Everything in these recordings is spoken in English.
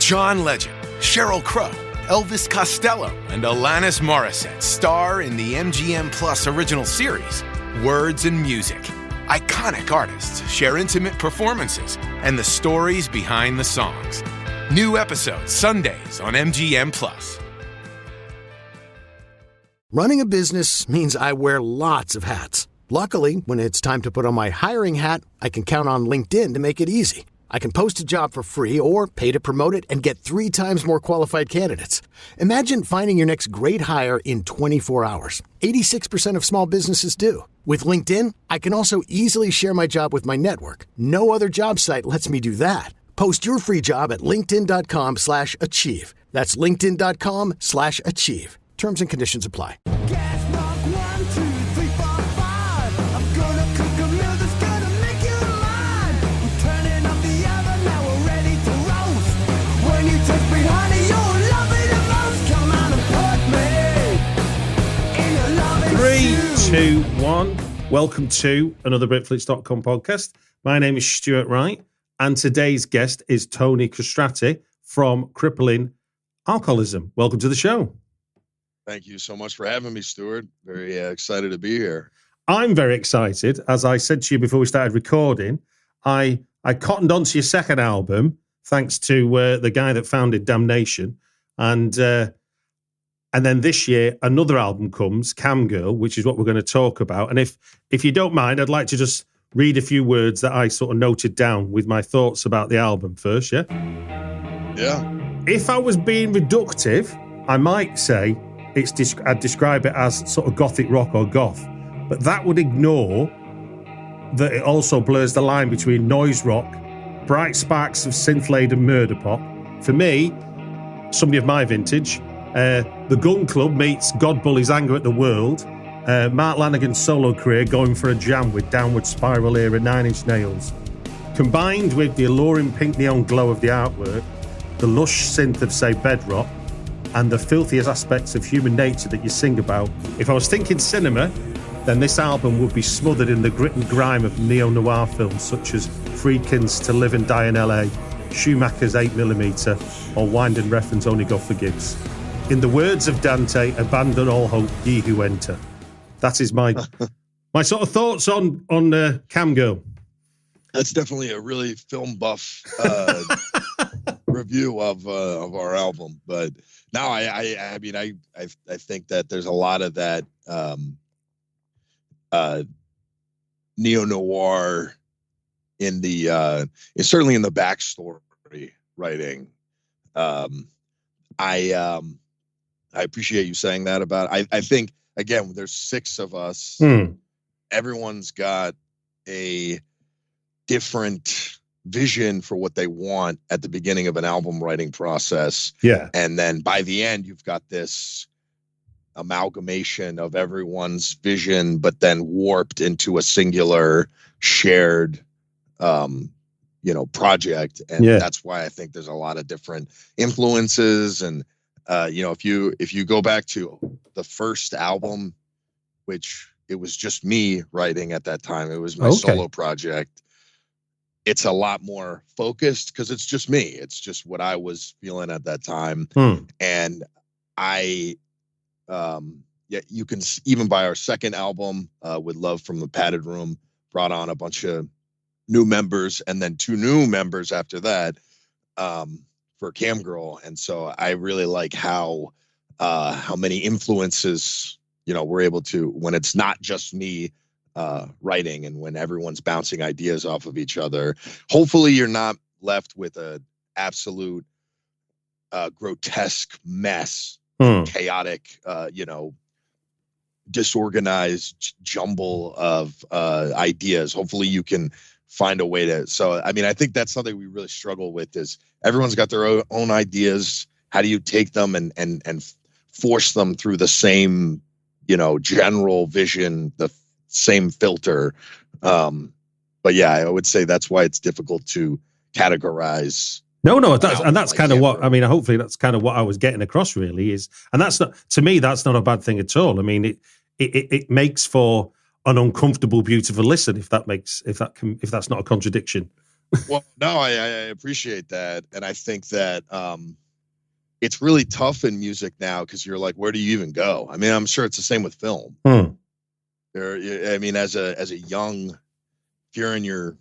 John Legend, Sheryl Crow, Elvis Costello, and Alanis Morissette star in the MGM Plus original series, Words and Music. Iconic artists share intimate performances and the stories behind the songs. New episodes Sundays on MGM Plus. Running a business means I wear lots of hats. Luckily, when it's time to put on my hiring hat, I can count on LinkedIn to make it easy. I can post a job for free or pay to promote it and get 3 times more qualified candidates. Imagine finding your next great hire in 24 hours. 86% of small businesses do. With LinkedIn, I can also easily share my job with my network. No other job site lets me do that. Post your free job at linkedin.com/achieve. That's linkedin.com/achieve. Terms and conditions apply. Three, two, one. Welcome to another Britflicks.com podcast. My name is Stuart Wright, and today's guest is Tony Castrati from Crippling Alcoholism. Welcome to the show. Thank you so much for having me, Stuart. Very excited to be here. I'm very excited. As I said to you before we started recording, I cottoned onto your second album thanks to the guy that founded Damnation, and then this year another album comes, CAMGIRL, which is what we're going to talk about. And if you don't mind, I'd like to just read a few words that I sort of noted down with my thoughts about the album first. Yeah. Yeah. If I was being reductive, I might say I'd describe it as sort of gothic rock or goth, but that would ignore that it also blurs the line between noise rock, bright sparks of synth-laden murder pop. For me, somebody of my vintage, the Gun Club meets God Bully's Anger at the World, Mark Lanigan's solo career going for a jam with Downward Spiral era 9 Inch Nails, combined with the alluring pink neon glow of the artwork, the lush synth of, say, Bedrock, and the filthiest aspects of human nature that you sing about. If I was thinking cinema, then this album would be smothered in the grit and grime of neo-noir films such as Friedkin's To Live and Die in LA, Schumacher's 8mm, or Wind and Refn's Only God Forgives. In the words of Dante, abandon all hope, ye who enter. That is my sort of thoughts on CAMGIRL. That's definitely a really film buff review of our album, but now I mean I think that there's a lot of that neo-noir in the it's certainly in the backstory writing. I appreciate you saying that about it. I think again there's 6 of us. Everyone's got a different vision for what they want at the beginning of an album writing process. Yeah. And then by the end, you've got this amalgamation of everyone's vision, but then warped into a singular shared, project. And that's why I think there's a lot of different influences. And, if you go back to the first album, which it was just me writing at that time, it was my solo project. It's a lot more focused because it's just me. It's just what I was feeling at that time. And you can even buy our second album with Love from the Padded Room, brought on a bunch of new members and then 2 new members after that for CAMGIRL. And so I really like how many influences, we're able to, when it's not just me writing and when everyone's bouncing ideas off of each other. Hopefully you're not left with a absolute grotesque mess, chaotic, disorganized jumble of ideas. Hopefully you can find a way to. So, I mean, I think that's something we really struggle with is everyone's got their own ideas. How do you take them and force them through the same, general vision, the same filter. But yeah, I would say that's why it's difficult to categorize. No, that's kind of what, I mean, hopefully that's kind of what I was getting across really is, and that's not, to me, that's not a bad thing at all. I mean, it makes for an uncomfortable, beautiful listen, if that's not a contradiction. Well, no, I appreciate that. And I think that it's really tough in music now because you're like, where do you even go? I mean, I'm sure it's the same with film. I mean, as a young, if you're in your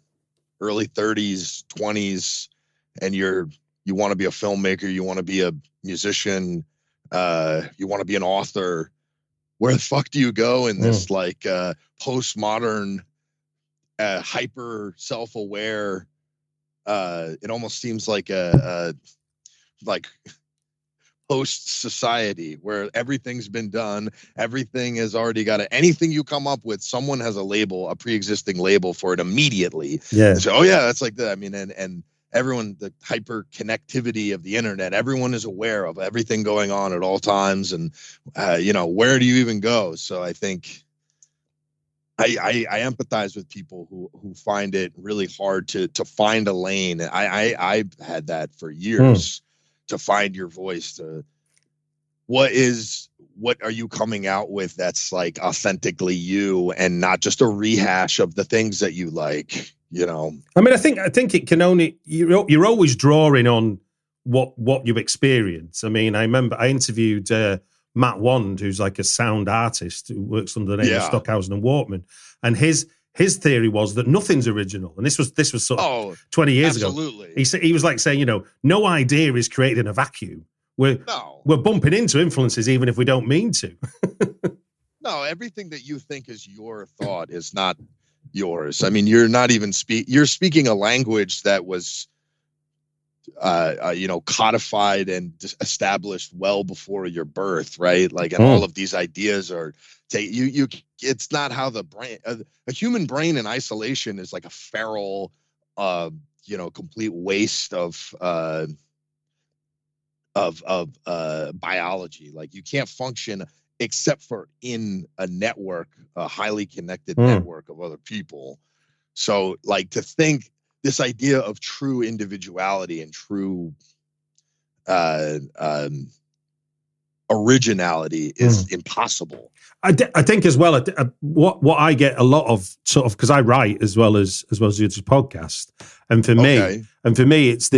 early 30s, 20s, and you want to be a filmmaker, you want to be a musician, you want to be an author, where the fuck do you go in this like postmodern, hyper self-aware? It almost seems like a like post society where everything's been done, everything has already got it. Anything you come up with, someone has a label, a pre-existing label for it immediately. Yeah. So, oh yeah, that's like that. I mean, and everyone, the hyper connectivity of the internet, everyone is aware of everything going on at all times, and where do you even go? So I think I empathize with people who find it really hard to find a lane. I've had that for years. To find your voice, to what are you coming out with that's like authentically you and not just a rehash of the things that you like, I mean, I think it can only, you're always drawing on what you experience. I mean, I remember I interviewed Matt Wand, who's like a sound artist who works under the name of Stockhausen and Walkman, and his theory was that nothing's original, and this was sort of 20 years ago. He was like saying, no idea is created in a vacuum. We're bumping into influences even if we don't mean to. No, everything that you think is your thought is not yours. I mean, you're not even you're speaking a language that was codified and established well before your birth, right? Like, and all of these ideas are it's not how the brain, a human brain in isolation is like a feral, complete waste of biology. Like, you can't function except for in a network, a highly connected network of other people. So, like, to think this idea of true individuality and true originality is impossible. I think as well, what I get a lot of, sort of, because I write as well as do this podcast, and for me, it's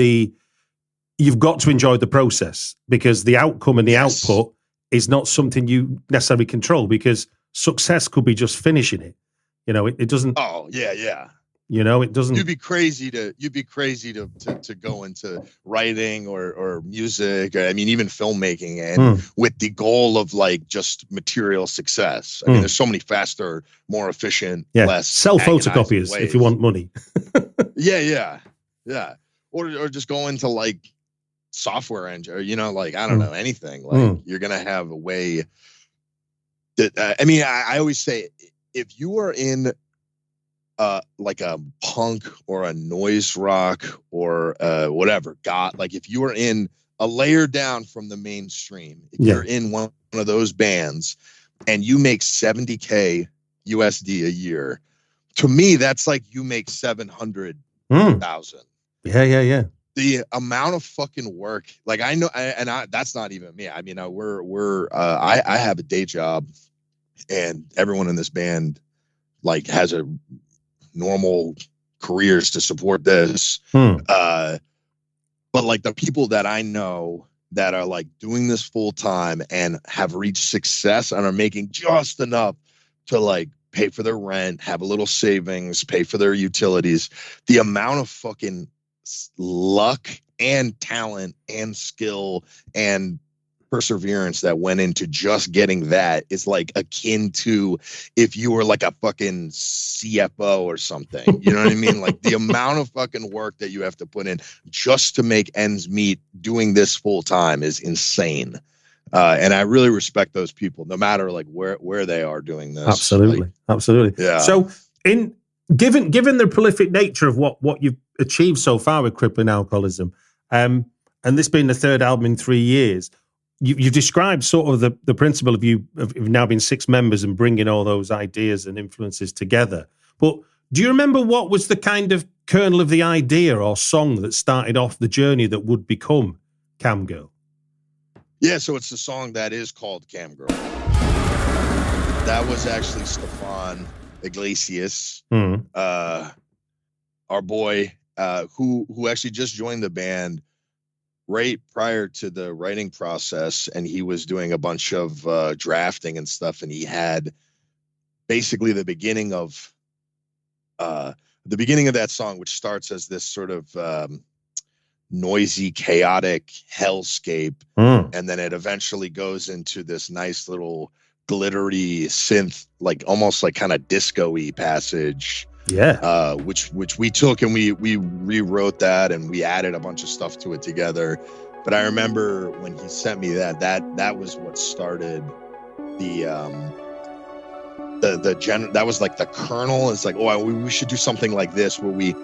you've got to enjoy the process, because the outcome and the output is not something you necessarily control, because success could be just finishing it. It doesn't. Oh yeah. It doesn't. You'd be crazy to go into writing or music. I mean, even filmmaking, and with the goal of like just material success. I mean, there's so many faster, more efficient, less sell photocopiers if you want money. yeah. Or just go into like software engine, or like, I don't know, anything. Like, you're gonna have a way that I mean, I always say, if you are in like a punk or a noise rock or whatever, like, if you are in a layer down from the mainstream, if you're in one of those bands and you make $70K USD a year, to me, that's like you make 700,000. Yeah. The amount of fucking work, like, I know, that's not even me. I mean, I have a day job, and everyone in this band like has a normal careers to support this. But like, the people that I know that are like doing this full time and have reached success and are making just enough to like pay for their rent, have a little savings, pay for their utilities, the amount of fucking luck and talent and skill and perseverance that went into just getting that is like akin to if you were like a fucking CFO or something. You know what I mean? Like, the amount of fucking work that you have to put in just to make ends meet doing this full time is insane. And I really respect those people, no matter like where they are doing this. Absolutely. Yeah. So given the prolific nature of what you've achieved so far with Crippling Alcoholism, and this being the third album in 3 years, you've described sort of the principle of you've now been 6 members and bringing all those ideas and influences together. But do you remember what was the kind of kernel of the idea or song that started off the journey that would become CAMGIRL? Yeah, so it's the song that is called CAMGIRL. That was actually Stefan Iglesias, our boy. who actually just joined the band right prior to the writing process, and he was doing a bunch of drafting and stuff, and he had basically the beginning of that song, which starts as this sort of noisy, chaotic hellscape, and then it eventually goes into this nice little glittery synth, like almost like kind of disco-y passage. Yeah. Which we took and we rewrote that, and we added a bunch of stuff to it together. But I remember when he sent me that was what started the that was like the kernel. It's like, oh, we should do something like this, where we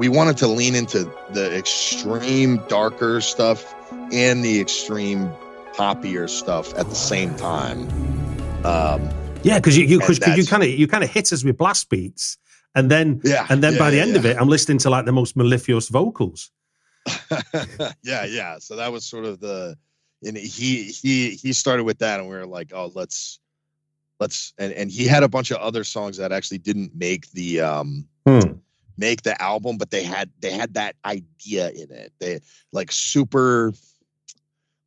wanted to lean into the extreme darker stuff and the extreme poppier stuff at the same time. Yeah, because you kind of hit us with blast beats, and then by the end of it, I'm listening to like the most mellifluous vocals. yeah. So that was sort of and he started with that, and we were like, oh, let's, and he had a bunch of other songs that actually didn't make the album, but they had that idea in it. They like super.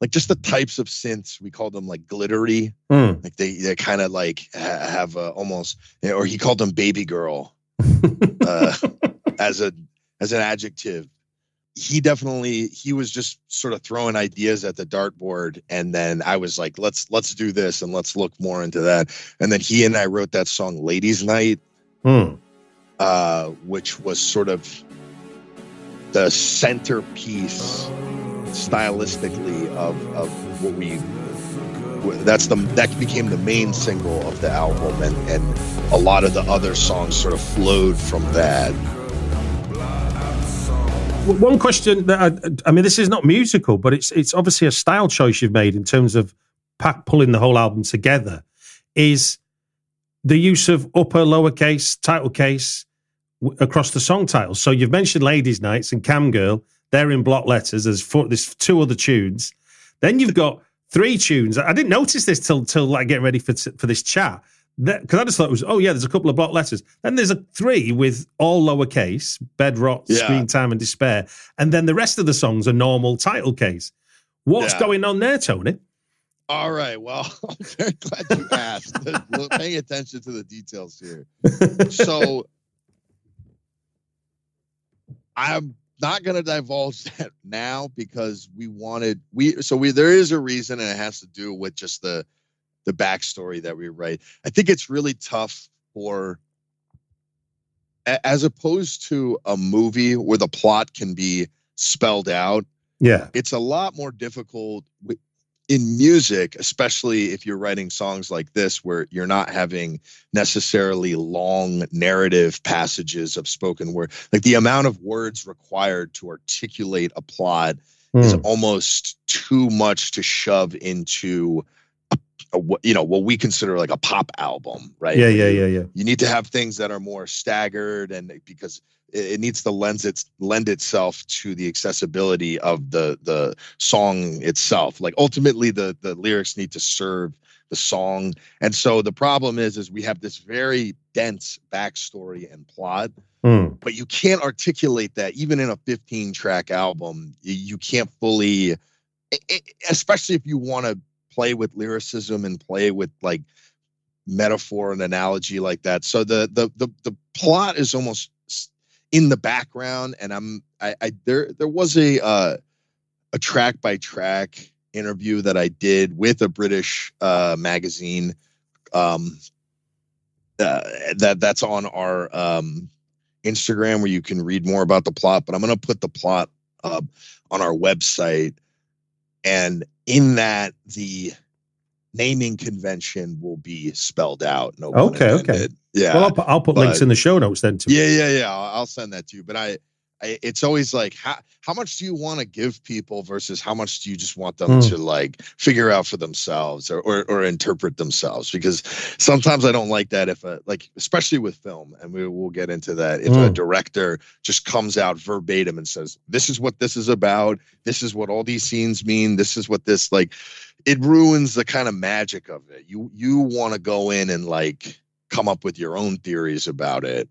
Like just the types of synths, we called them like glittery. Like they kind of like have almost, or he called them baby girl as an adjective. He was just sort of throwing ideas at the dartboard, and then I was like, let's do this and let's look more into that. And then he and I wrote that song Ladies Night, which was sort of the centerpiece stylistically of what that became the main single of the album, and a lot of the other songs sort of flowed from that. One question that I mean, this is not musical, but it's obviously a style choice you've made in terms of pulling the whole album together, is the use of upper, lowercase, title case across the song titles. So you've mentioned Ladies Nights and CAMGIRL. They're in block letters. There's 2 other tunes. Then you've got 3 tunes. I didn't notice this till like getting ready for this chat, because I just thought it was, oh yeah, there's a couple of block letters. Then there's 3 with all lowercase: Bedrock, Screen Time, and Despair. And then the rest of the songs are normal title case. What's going on there, Tony? All right. Well, I'm very glad you asked. Paying attention to the details here. So I'm not going to divulge that now, because there is a reason, and it has to do with just the backstory that we write. I think it's really tough as opposed to a movie where the plot can be spelled out. Yeah. It's a lot more difficult in music, especially if you're writing songs like this, where you're not having necessarily long narrative passages of spoken word. Like the amount of words required to articulate a plot is almost too much to shove into what we consider like a pop album, right? Yeah. You need to have things that are more staggered, and because it needs to lend itself to the accessibility of the song itself. Like ultimately the lyrics need to serve the song. And so the problem is we have this very dense backstory and plot, but you can't articulate that even in a 15-track album. You can't fully, especially if you want to play with lyricism and play with like metaphor and analogy like that. So the plot is almost in the background, and there was a track by track interview that I did with a British magazine that's on our Instagram, where you can read more about the plot. But I'm going to put the plot up on our website, and in that the naming convention will be spelled out. No pun intended. Yeah. Well, I'll put links in the show notes then too. Yeah. I'll send that to you. But it's always like, how much do you want to give people versus how much do you just want them to like figure out for themselves or interpret themselves? Because sometimes I don't like that especially with film, and we'll get into that. If a director just comes out verbatim and says, this is what this is about, this is what all these scenes mean, this is what this, like, it ruins the kind of magic of it. You want to go in and like come up with your own theories about it.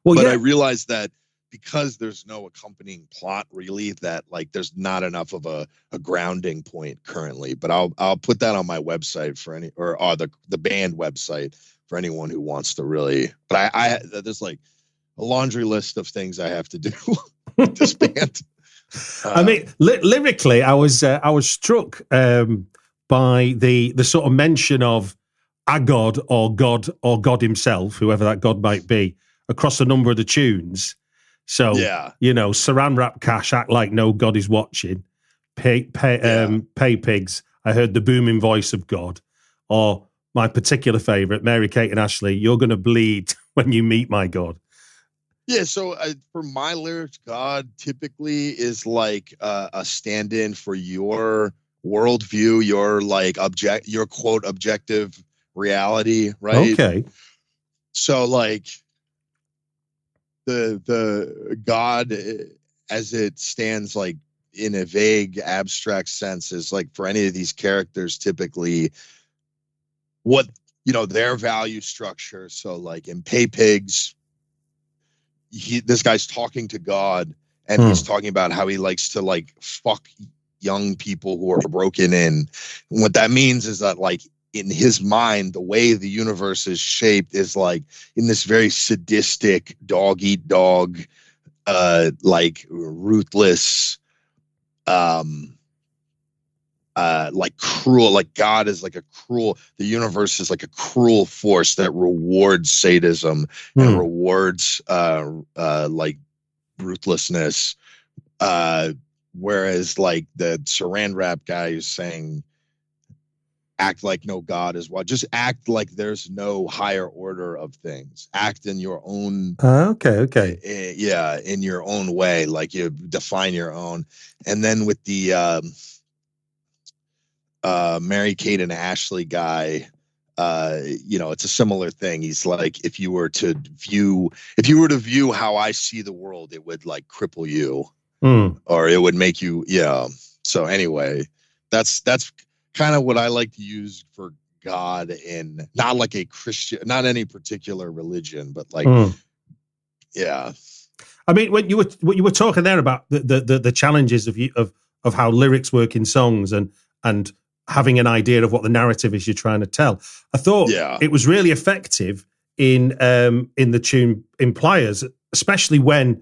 But I realized that because there's no accompanying plot really, that like there's not enough of a grounding point currently. But I'll put that on my website for any, or the band website for anyone who wants to really. But I there's like a laundry list of things I have to do with this band. I mean, lyrically, I was struck by the sort of mention of a God or God himself, whoever that God might be, across a number of the tunes. So, Saran Wrap Cash, Act Like No God Is Watching, Pay Pigs, I Heard the Booming Voice of God, or my particular favourite, Mary Kate and Ashley, You're Gonna Bleed When You Meet My God. Yeah, so for my lyrics, God typically is like a stand-in for your worldview, your like your quote objective reality, right? Okay. So like the God as it stands like in a vague abstract sense is like for any of these characters typically what their value structure. So like in Pay Pigs, this guy's talking to God and he's talking about how he likes to like fuck young people who are broken in. And what that means is that like in his mind, the way the universe is shaped is like in this very sadistic dog eat dog, like ruthless, like cruel, like God is like the universe is like a cruel force that rewards sadism and rewards like ruthlessness. Whereas like the Saran Wrap guy is saying, act like no God is what, just act like there's no higher order of things. Act in your own. Okay. In your own way, like you define your own. And then with the Mary Kate and Ashley guy, it's a similar thing. He's like, if you were to view how I see the world, it would like cripple you, or it would make you. Yeah. So anyway, that's kind of what I like to use for God in not like a Christian, not any particular religion, but like, yeah. I mean, what you were talking there about the challenges of how lyrics work in songs and having an idea of what the narrative is you're trying to tell. I thought it was really effective in the tune in Pliers, especially when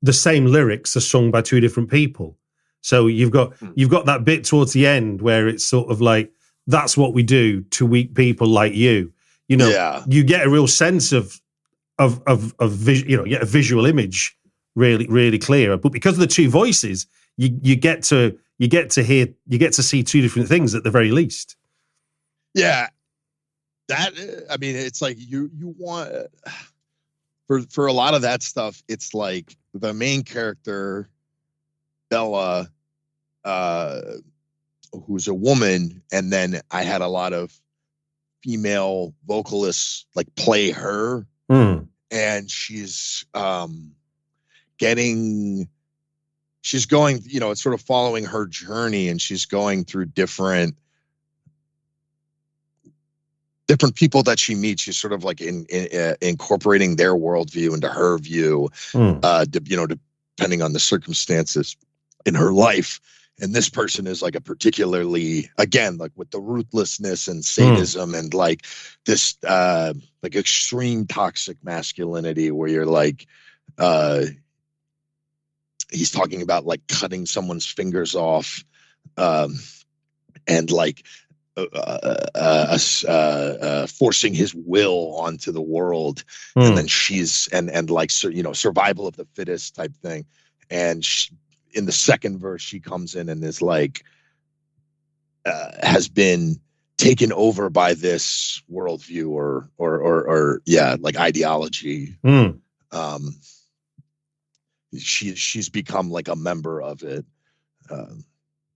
the same lyrics are sung by two different people. So you've got that bit towards the end where it's sort of like, that's what we do to weak people like you. You get a real sense of a visual image really, really clear. But because of the two voices, you get to see two different things at the very least. Yeah. That, I mean, it's like you want for a lot of that stuff, it's like the main character, Bella, who's a woman, and then I had a lot of female vocalists like play her, and she's going, it's sort of following her journey, and she's going through different people that she meets. She's sort of like incorporating their worldview into her view, depending on the circumstances in her life. And this person is like a particularly, again, like with the ruthlessness and sadism and like this like extreme toxic masculinity where you're like, he's talking about like cutting someone's fingers off, and like forcing his will onto the world, and then she's and like survival of the fittest type thing. And in the second verse, she comes in and is like, has been taken over by this worldview or like ideology. She's become like a member of it.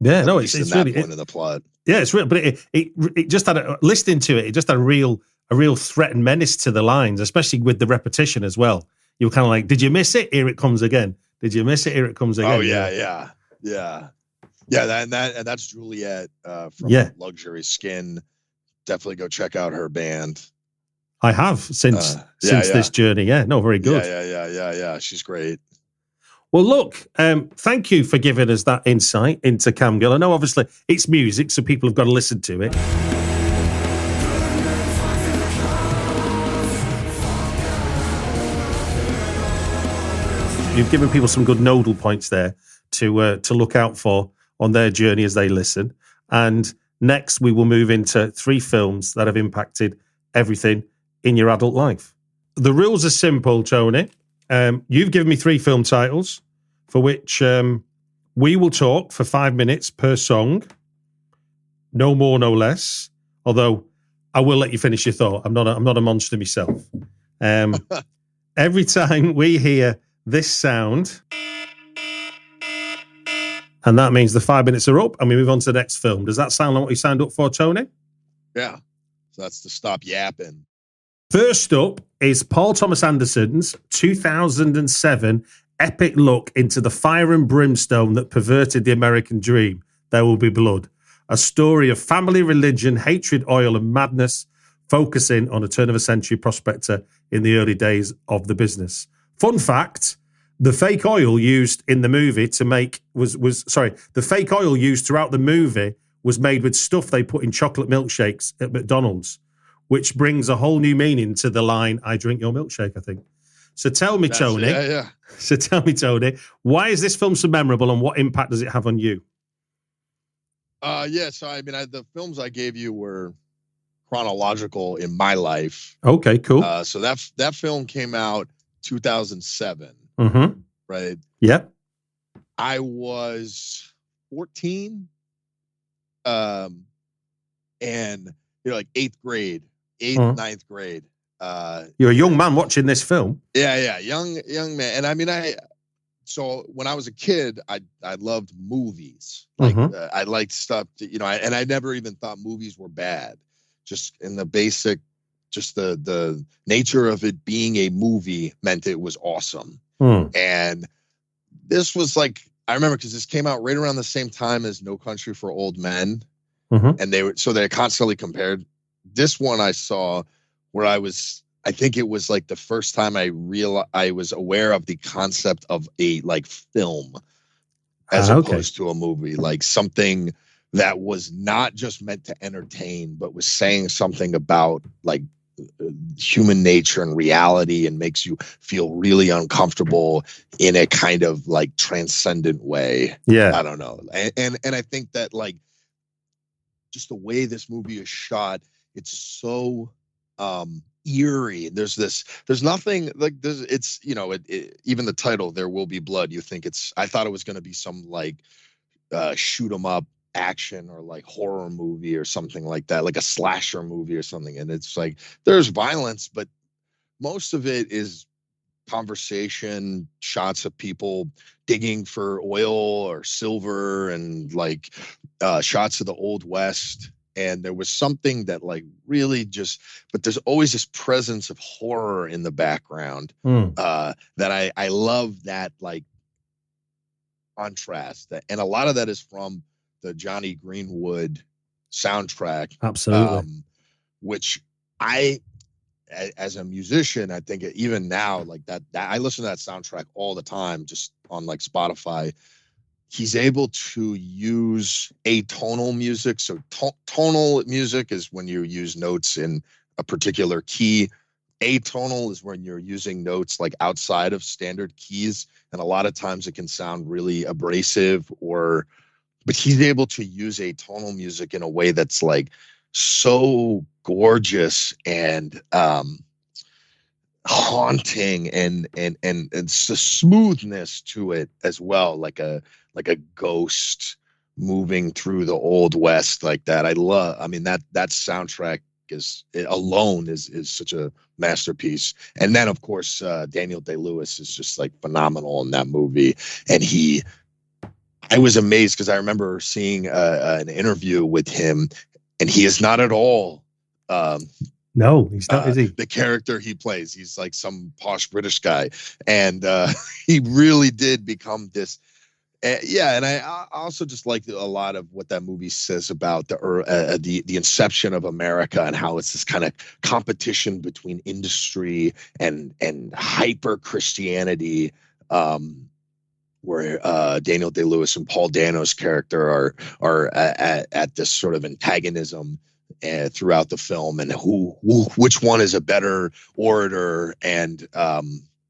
It's really point of the plot. Yeah, it's real, but it just had listening to it. It just had a real threat and menace to the lines, especially with the repetition as well. You were kind of like, did you miss it? Here it comes again. Did you miss it? Here it comes again. Oh yeah. And that's Juliet from Luxury Skin. Definitely go check out her band. I have since this journey. Yeah, no, very good. Yeah. She's great. Well, look, thank you for giving us that insight into CAMGIRL. I know, obviously, it's music, so people have got to listen to it. You've given people some good nodal points there to look out for on their journey as they listen. And next, we will move into 3 films that have impacted everything in your adult life. The rules are simple, Tony. You've given me 3 film titles for which we will talk for 5 minutes per song. No more, no less. Although I will let you finish your thought. I'm not a monster myself. Every time we hear this sound, and that means the 5 minutes are up and we move on to the next film. Does that sound like what you signed up for, Tony? Yeah. So that's to stop yapping. First up is Paul Thomas Anderson's 2007 epic look into the fire and brimstone that perverted the American dream, There Will Be Blood. A story of family, religion, hatred, oil, and madness, focusing on a turn-of-a-century prospector in the early days of the business. Fun fact, the fake oil used in the movie the fake oil used throughout the movie was made with stuff they put in chocolate milkshakes at McDonald's, which brings a whole new meaning to the line, I drink your milkshake, I think. So tell me, Tony. Yeah. So tell me, Tony, why is this film so memorable and what impact does it have on you? So I mean, the films I gave you were chronological in my life. Okay, cool. So that film came out 2007. Mm-hmm. Right? Yep. I was 14. And like 8th grade, 9th grade. You're a young man watching this film. Yeah. Young man. And I mean, so when I was a kid, I loved movies. Like I liked stuff that, and I never even thought movies were bad. Just in the basic, just the nature of it being a movie meant it was awesome. And this was like, I remember because this came out right around the same time as No Country for Old Men. And they constantly compared. This one I saw where I think it was like the first time I was aware of the concept of a like film as opposed to a movie, like something that was not just meant to entertain, but was saying something about like human nature and reality and makes you feel really uncomfortable in a kind of like transcendent way. Yeah. I don't know. And I think that like just the way this movie is shot, it's so eerie. There's nothing like this. It's, even the title, There Will Be Blood. You think I thought it was going to be some like shoot 'em up action or like horror movie or something like that, like a slasher movie or something. And it's like, there's violence, but most of it is conversation, shots of people digging for oil or silver and like shots of the Old West. And there was something that like really but there's always this presence of horror in the background that I love that like contrast. And a lot of that is from the Johnny Greenwood soundtrack. Absolutely. Which as a musician, I think even now, like that I listen to that soundtrack all the time, just on like Spotify. He's able to use atonal music. So tonal music is when you use notes in a particular key. Atonal is when you're using notes like outside of standard keys. And a lot of times it can sound really abrasive but he's able to use atonal music in a way that's like so gorgeous and haunting and the smoothness to it as well, like a ghost moving through the Old West like that. That soundtrack is such a masterpiece. And then of course Daniel Day-Lewis is just like phenomenal in that movie. And I was amazed because I remember seeing an interview with him, and he is not at all. No, he's not. Is he? The character he plays, he's like some posh British guy, and he really did become this. And I also just like a lot of what that movie says about the inception of America and how it's this kind of competition between industry and hyper Christianity. where Daniel Day-Lewis and Paul Dano's character are at this sort of antagonism throughout the film, and which one is a better orator and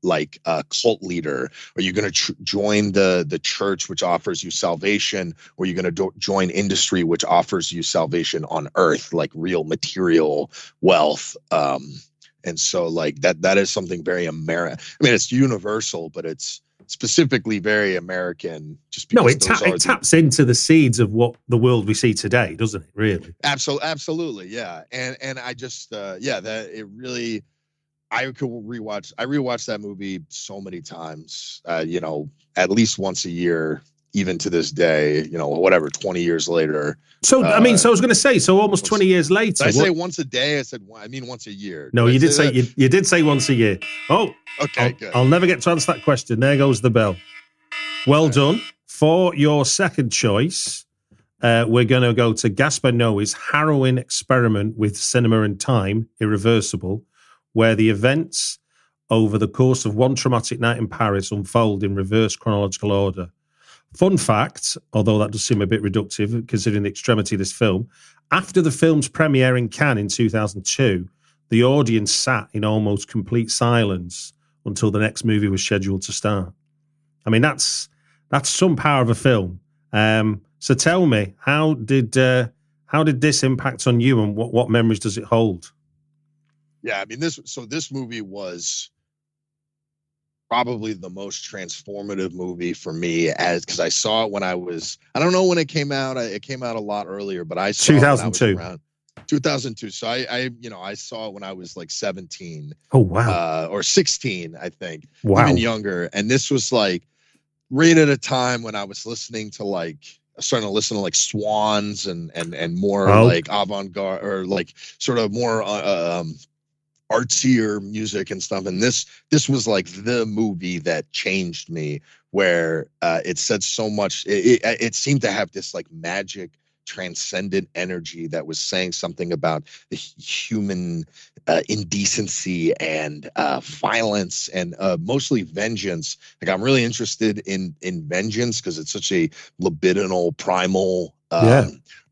like a cult leader? Are you going to join the church, which offers you salvation, or are you going to join industry, which offers you salvation on earth, like real material wealth? And so like that is something very American. I mean, it's universal, but it's specifically very American. Just because it taps into the seeds of what the world we see today, doesn't it? Really, absolutely, yeah. And I just that it really. I rewatch that movie so many times, at least once a year, even to this day, whatever, 20 years later. So, I was going to say, almost 20 years later. Did I say once a day? I mean once a year. No, you did say you did say once a year. Oh, okay, good. I'll never get to answer that question. There goes the bell. Well done. For your second choice, we're going to go to Gaspar Noé's harrowing experiment with cinema and time, Irreversible, where the events over the course of one traumatic night in Paris unfold in reverse chronological order. Fun fact, although that does seem a bit reductive considering the extremity of this film, after the film's premiere in Cannes in 2002, the audience sat in almost complete silence until the next movie was scheduled to start. I mean, that's some power of a film. So tell me, how did this impact on you, and what memories does it hold? Yeah, I mean, this movie was probably the most transformative movie for me, because I saw it when I don't know when it came out. It came out a lot earlier, but I saw 2002. It when I was around 2002. So I saw it when I was like 17. Oh, wow. Or 16, I think. Wow. Even younger. And this was like right at a time when I was starting to listen to like Swans and more like avant-garde, or like sort of more artsier music and stuff. And this was like the movie that changed me, where it said so much. It seemed to have this like magic, transcendent energy that was saying something about the human indecency and violence, and mostly vengeance. Like, I'm really interested in vengeance because it's such a libidinal, primal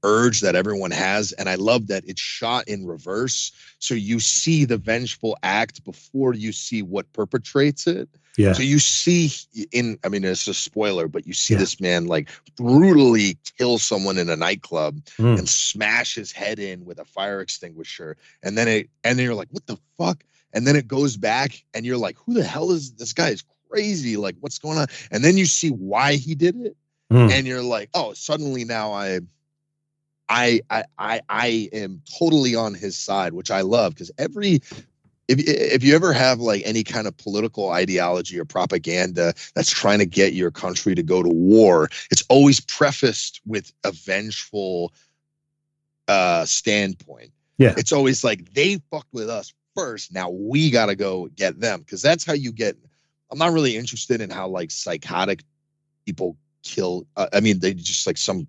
urge that everyone has. And I love that it's shot in reverse. So you see the vengeful act before you see what perpetrates it. Yeah. So you see it's a spoiler, but you see this man like brutally kill someone in a nightclub and smash his head in with a fire extinguisher. And then you're like, what the fuck? And then it goes back and you're like, who the hell is this guy? Is crazy. Like, what's going on? And then you see why he did it. And you're like, oh, suddenly now I am totally on his side, which I love, because if you ever have like any kind of political ideology or propaganda that's trying to get your country to go to war, it's always prefaced with a vengeful standpoint. Yeah. It's always like, they fucked with us first, now we got to go get them, because that's how you get. I'm not really interested in how like psychotic people kill. They just like some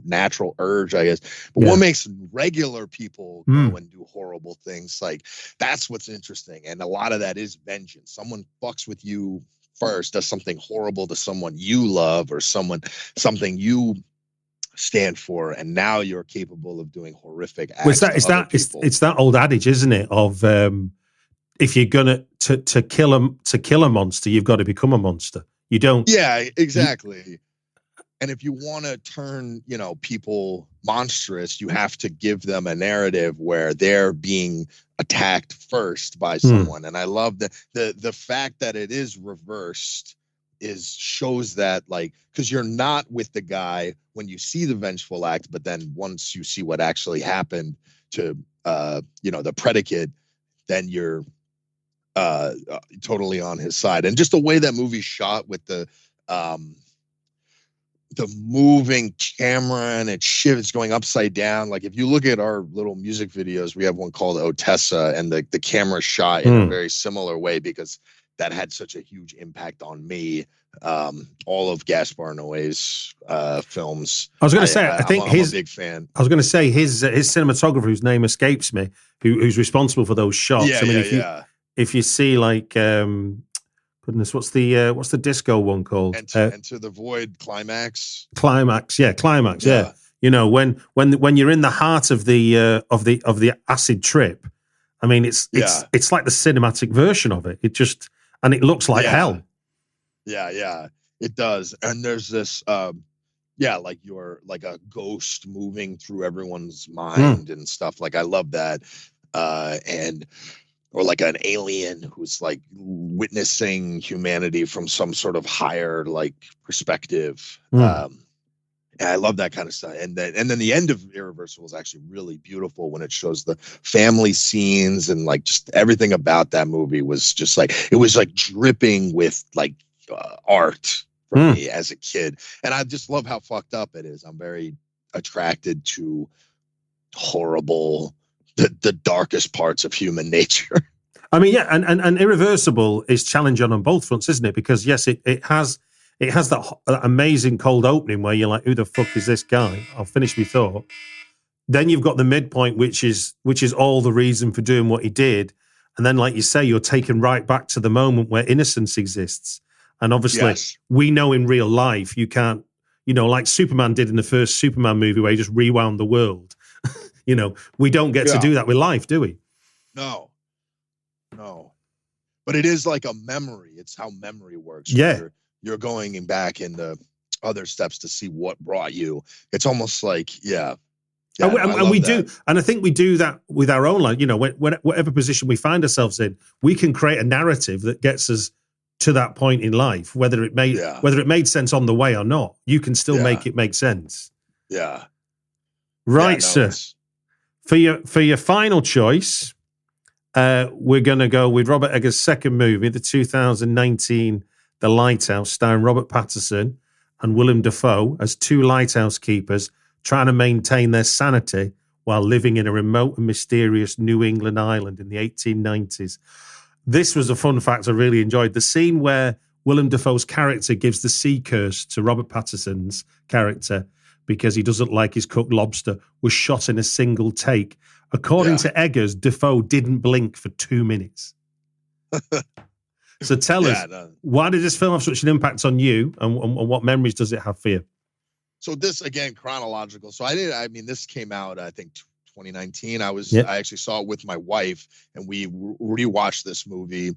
natural urge, I guess. But what makes regular people go and do horrible things? Like, that's what's interesting. And a lot of that is vengeance. Someone fucks with you first, does something horrible to someone you love, or something you stand for, and now you're capable of doing horrific acts. It's that old adage, isn't it? Of if you're gonna to kill a monster, you've got to become a monster. You don't. Yeah, exactly. And if you want to turn, people monstrous, you have to give them a narrative where they're being attacked first by someone. And I love the fact that it is reversed shows that, like, because you're not with the guy when you see the vengeful act, but then once you see what actually happened to the predicate, then you're totally on his side. And just the way that movie's shot with the moving camera, and it's going upside down. Like, if you look at our little music videos, we have one called Otessa, and the camera shot in a very similar way, because that had such a huge impact on me. All of Gaspar Noé's films. I was going to say, I'm a big fan. I was going to say his cinematographer, whose name escapes me, who's responsible for those shots. If you see like, God, Goodness, what's the disco one called? Enter the Void climax. Climax, yeah. You know, when you're in the heart of the acid trip, I mean, it's like the cinematic version of it. And it looks like hell. Yeah, it does. And there's this, like you're like a ghost moving through everyone's mind and stuff. Like I love that, or like an alien who's like witnessing humanity from some sort of higher like perspective. And I love that kind of stuff. And then the end of Irreversible is actually really beautiful when it shows the family scenes and like just everything about that movie was just like, it was like dripping with like art for me as a kid. And I just love how fucked up it is. I'm very attracted to horrible, the darkest parts of human nature. I mean, yeah, and Irreversible is challenging on both fronts, isn't it? Because yes, it has that amazing cold opening where you're like, who the fuck is this guy? I'll finish my thought. Then you've got the midpoint, which is all the reason for doing what he did. And then, like you say, you're taken right back to the moment where innocence exists. And obviously, we know in real life, you can't, like Superman did in the first Superman movie where he just rewound the world. We don't get to do that with life, do we? No. But it is like a memory. It's how memory works. Yeah. You're going back into other steps to see what brought you. It's almost like, and we do, and I think we do that with our own life. Whatever position we find ourselves in, we can create a narrative that gets us to that point in life, whether it made sense on the way or not. You can still make it make sense. Yeah. Right, sir. For your final choice, we're going to go with Robert Eggers' second movie, the 2019 The Lighthouse, starring Robert Pattinson and Willem Dafoe as two lighthouse keepers trying to maintain their sanity while living in a remote and mysterious New England island in the 1890s. This was a fun fact I really enjoyed. The scene where Willem Dafoe's character gives the sea curse to Robert Pattinson's character because he doesn't like his cooked lobster was shot in a single take. According to Eggers, Dafoe didn't blink for 2 minutes. So tell us, why did this film have such an impact on you, and what memories does it have for you? So this, again, chronological. So this came out, I think, 2019. I actually saw it with my wife, and we rewatched this movie.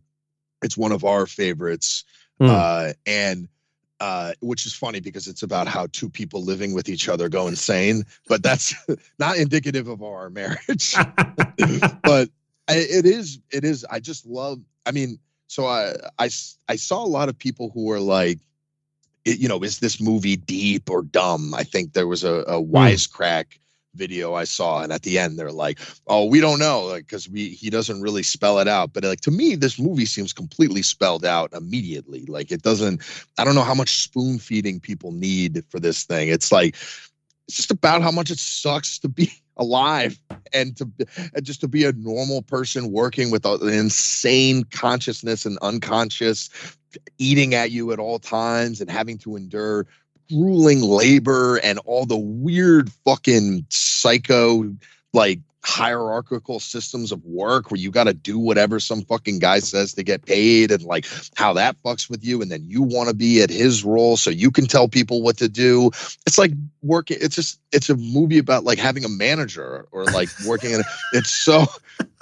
It's one of our favorites, and which is funny because it's about how two people living with each other go insane, but that's not indicative of our marriage. But it is. I just love. So I saw a lot of people who were like, is this movie deep or dumb? I think there was a wisecrack video I saw, and at the end they're like, oh, we don't know, like, because he doesn't really spell it out. But like, to me, this movie seems completely spelled out immediately. Like, it doesn't, I don't know how much spoon feeding people need for this thing. It's like, it's just about how much it sucks to be alive and just to be a normal person working with an insane consciousness and unconscious eating at you at all times and having to endure grueling labor and all the weird fucking psycho, like, hierarchical systems of work where you got to do whatever some fucking guy says to get paid, and like how that fucks with you, and then you want to be at his role so you can tell people what to do. It's like working. It's a movie about like having a manager or like working in it's so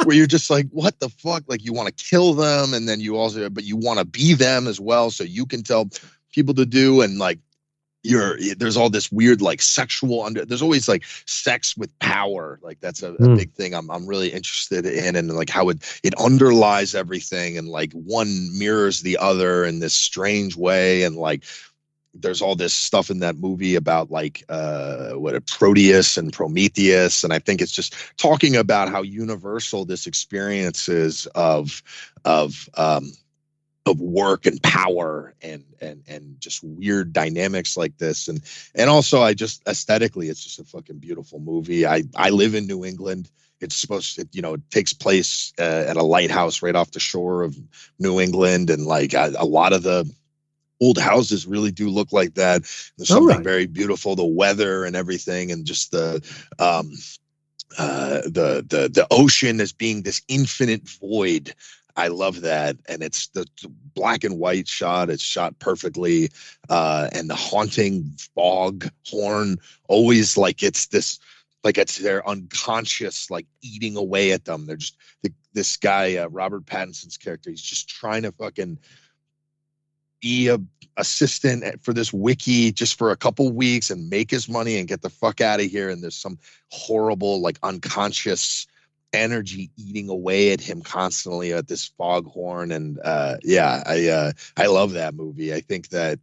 where you're just like, what the fuck? Like, you want to kill them, and then you want to be them as well so you can tell people to do, and like there's all this weird like sexual there's always like sex with power, like that's a big thing I'm really interested in, and like how it underlies everything, and like one mirrors the other in this strange way, and like there's all this stuff in that movie about like Proteus and Prometheus, and I think it's just talking about how universal this experience is of work and power and just weird dynamics like this. And also aesthetically, it's just a fucking beautiful movie. I live in New England. It's supposed to, it takes place at a lighthouse right off the shore of New England. And like a lot of the old houses really do look like that. There's something very beautiful, the weather and everything. And just the ocean as being this infinite void. I love that. And it's the black and white shot. It's shot perfectly. And the haunting fog horn, always like it's this, like it's their unconscious, like eating away at them. They're just this guy, Robert Pattinson's character. He's just trying to fucking be a assistant for this wiki just for a couple weeks and make his money and get the fuck out of here. And there's some horrible, like unconscious energy eating away at him constantly at this foghorn. And I love that movie. I think that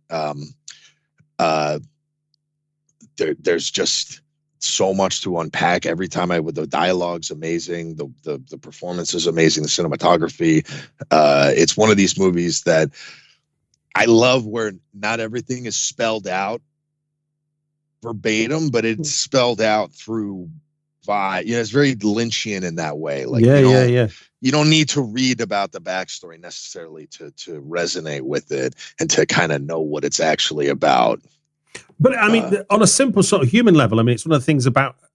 there's just so much to unpack every time. The dialogue's amazing, the performance is amazing, the cinematography. It's one of these movies that I love where not everything is spelled out verbatim, but it's spelled out through vibe. It's very Lynchian in that way. Like, you don't need to read about the backstory necessarily to resonate with it and to kind of know what it's actually about. But I mean, on a simple sort of human level, I mean, it's one of the things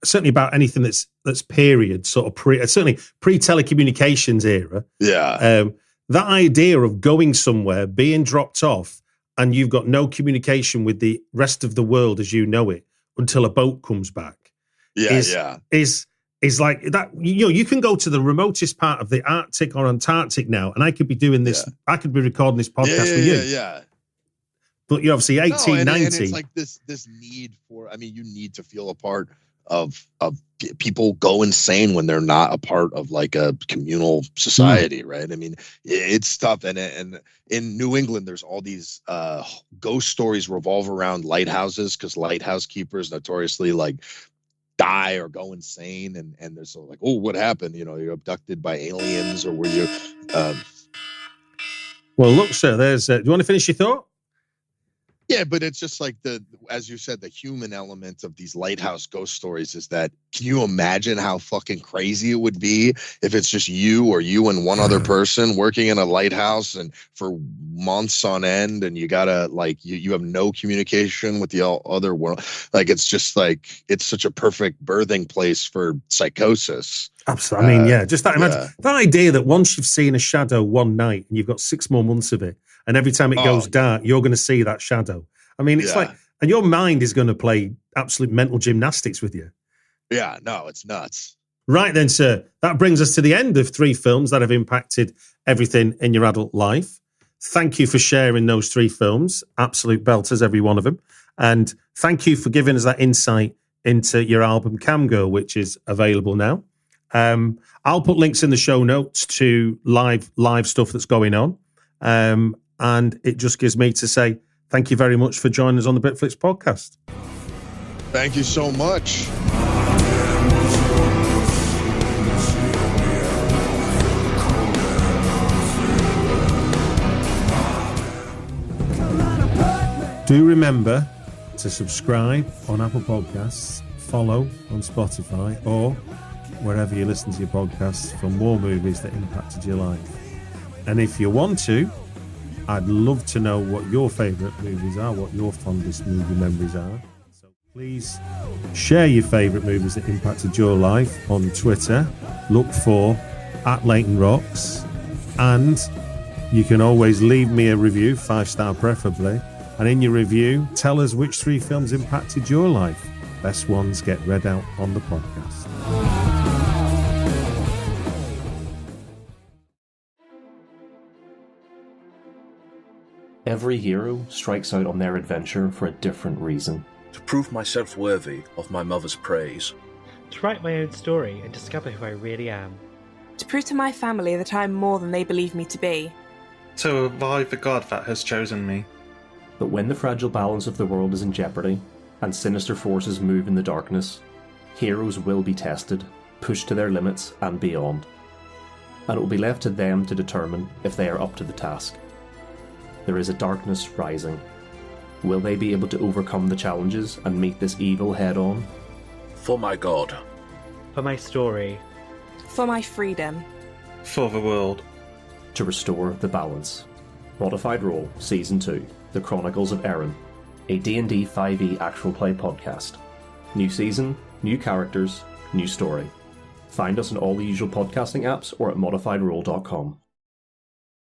certainly about anything that's period, sort of certainly pre-telecommunications era. Yeah. That idea of going somewhere, being dropped off, and you've got no communication with the rest of the world as you know it until a boat comes back. Is like that. You can go to the remotest part of the Arctic or Antarctic now, and I could be doing this. Yeah. I could be recording this podcast with you. Yeah. But you're obviously 18, 19. And it's like this need for. I mean, you need to feel a part of people go insane when they're not a part of like a communal society, right? I mean, it's tough. And in New England, there's all these ghost stories revolve around lighthouses because lighthouse keepers notoriously like die or go insane. And there's sort of like, oh, what happened? You're abducted by aliens, or were you? Well, look, sir, there's. Do you want to finish your thought? Yeah, but it's just like as you said, the human element of these lighthouse ghost stories is that, can you imagine how fucking crazy it would be if it's just you and one other person working in a lighthouse and for months on end, and you gotta like, you have no communication with the other world. Like, it's just like, it's such a perfect birthing place for psychosis. Absolutely. I mean, just that, imagine that idea that once you've seen a shadow one night and you've got 6 more months of it, and every time it goes dark, you're going to see that shadow. I mean, it's like, and your mind is going to play absolute mental gymnastics with you. Yeah, no, it's nuts. Right then, sir, that brings us to the end of 3 films that have impacted everything in your adult life. Thank you for sharing those 3 films. Absolute belters, every one of them. And thank you for giving us that insight into your album CAMGIRL, which is available now. I'll put links in the show notes to live stuff that's going on. And it just gives me to say thank you very much for joining us on the Bitflix podcast. Thank you so much. Do remember to subscribe on Apple Podcasts, follow on Spotify, or wherever you listen to your podcasts for more movies that impacted your life. And if you want to, I'd love to know what your favourite movies are, what your fondest movie memories are. So please share your favourite movies that impacted your life on Twitter. Look for @LaytonRocks. And you can always leave me a review, 5-star preferably. And in your review, tell us which 3 films impacted your life. Best ones get read out on the podcast. Every hero strikes out on their adventure for a different reason. To prove myself worthy of my mother's praise. To write my own story and discover who I really am. To prove to my family that I am more than they believe me to be. To revive the God that has chosen me. But when the fragile balance of the world is in jeopardy, and sinister forces move in the darkness, heroes will be tested, pushed to their limits and beyond. And it will be left to them to determine if they are up to the task. There is a darkness rising. Will they be able to overcome the challenges and meet this evil head-on? For my God. For my story. For my freedom. For the world. To restore the balance. Modified Role Season 2, The Chronicles of Erin, a D&D 5e actual play podcast. New season, new characters, new story. Find us on all the usual podcasting apps or at modifiedrole.com.